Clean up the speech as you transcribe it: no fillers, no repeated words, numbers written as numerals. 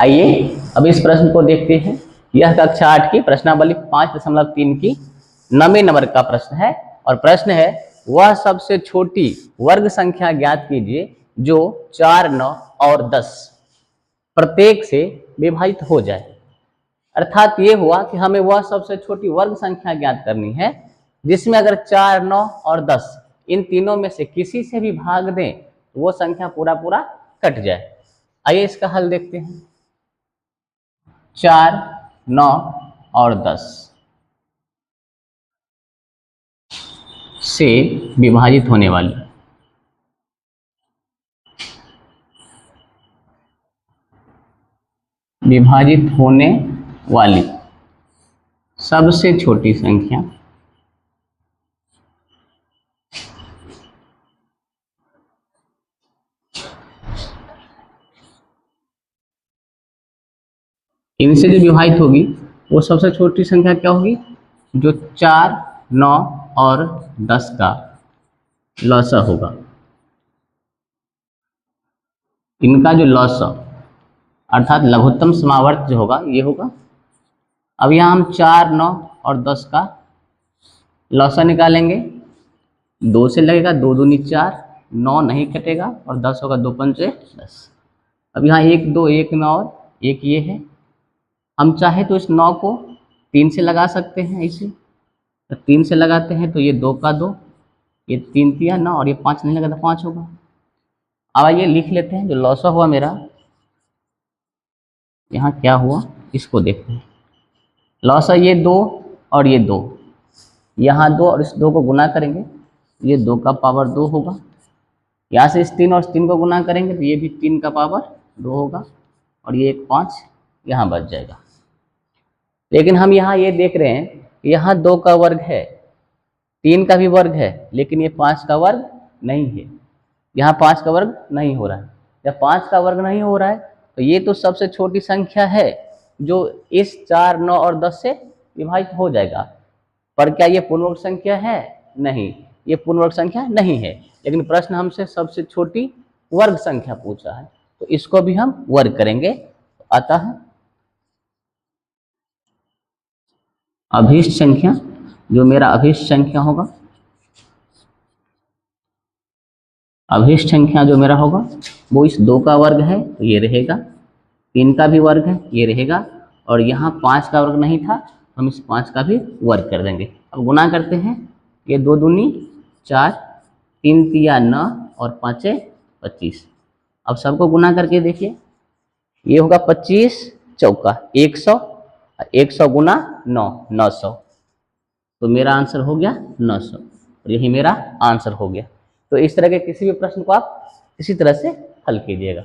आइए अब इस प्रश्न को देखते हैं। यह कक्षा 8 की प्रश्नावली 5.3 की 9वें नंबर का प्रश्न है और प्रश्न है वह सबसे छोटी वर्ग संख्या ज्ञात कीजिए जो 4, 9 और 10 प्रत्येक से विभाजित हो जाए। अर्थात ये हुआ कि हमें वह सबसे छोटी वर्ग संख्या ज्ञात करनी है जिसमें अगर 4, 9 और 10 इन तीनों में से किसी से भी भाग दें तो वो संख्या पूरा पूरा कट जाए। आइए इसका हल देखते हैं। 4, 9 और 10 से विभाजित होने वाली सबसे छोटी संख्या इनसे जो विभाजित होगी वो सबसे छोटी संख्या क्या होगी? जो 4, 9 और 10 का लॉसा होगा। इनका जो लॉसा अर्थात लघुत्तम समावर्त जो होगा ये होगा। अब यहाँ हम 4, 9 और 10 का लॉसा निकालेंगे। 2 से लगेगा, 2 दूनी 4, 9 नहीं कटेगा और 10 होगा, 2 पंचे 10। अब यहाँ 1, 2, 1 9 और 1 ये है। हम चाहे तो इस 9 को 3 से लगा सकते हैं। इसे तो 3 से लगाते हैं तो ये 2 का 2, ये 3 तिया 9 और ये 5 नहीं लगा तो 5 होगा। अब आइए लिख लेते हैं जो लॉसा हुआ मेरा यहाँ क्या हुआ इसको देखते हैं। लॉसा ये 2 और ये 2, यहाँ 2 और इस 2 को गुना करेंगे, ये 2 का पावर 2 होगा। यहाँ से इस 3 और इस 3 को गुना करेंगे तो ये भी 3 का पावर 2 होगा और ये 1 5 यहाँ बच जाएगा। लेकिन हम यहाँ ये देख रहे हैं यहाँ 2 का वर्ग है, 3 का भी वर्ग है, लेकिन ये 5 का वर्ग नहीं है। यहाँ 5 का वर्ग नहीं हो रहा है। जब 5 का वर्ग नहीं हो रहा है तो ये तो सबसे छोटी संख्या है जो इस 4, 9 और 10 से विभाजित हो जाएगा। पर क्या ये पूर्ण वर्ग संख्या है? नहीं, ये पूर्ण वर्ग संख्या नहीं है। लेकिन प्रश्न हमसे सबसे छोटी वर्ग संख्या पूछा है तो इसको भी हम वर्ग करेंगे। अतः अभीष्ट संख्या जो मेरा अभीष्ट संख्या होगा, अभीष्ट संख्या जो मेरा होगा वो इस 2 का वर्ग है तो ये रहेगा, 3 का भी वर्ग है ये रहेगा और यहाँ 5 का वर्ग नहीं था हम इस 5 का भी वर्ग कर देंगे। अब गुना करते हैं, ये 2 दूनी 4, 3 तिया 9 और 5 25। अब सबको गुना करके देखिए, ये होगा 25 चौका 100, 100 गुना 9 900, तो मेरा आंसर हो गया 900 और यही मेरा आंसर हो गया। तो इस तरह के किसी भी प्रश्न को आप इसी तरह से हल कीजिएगा।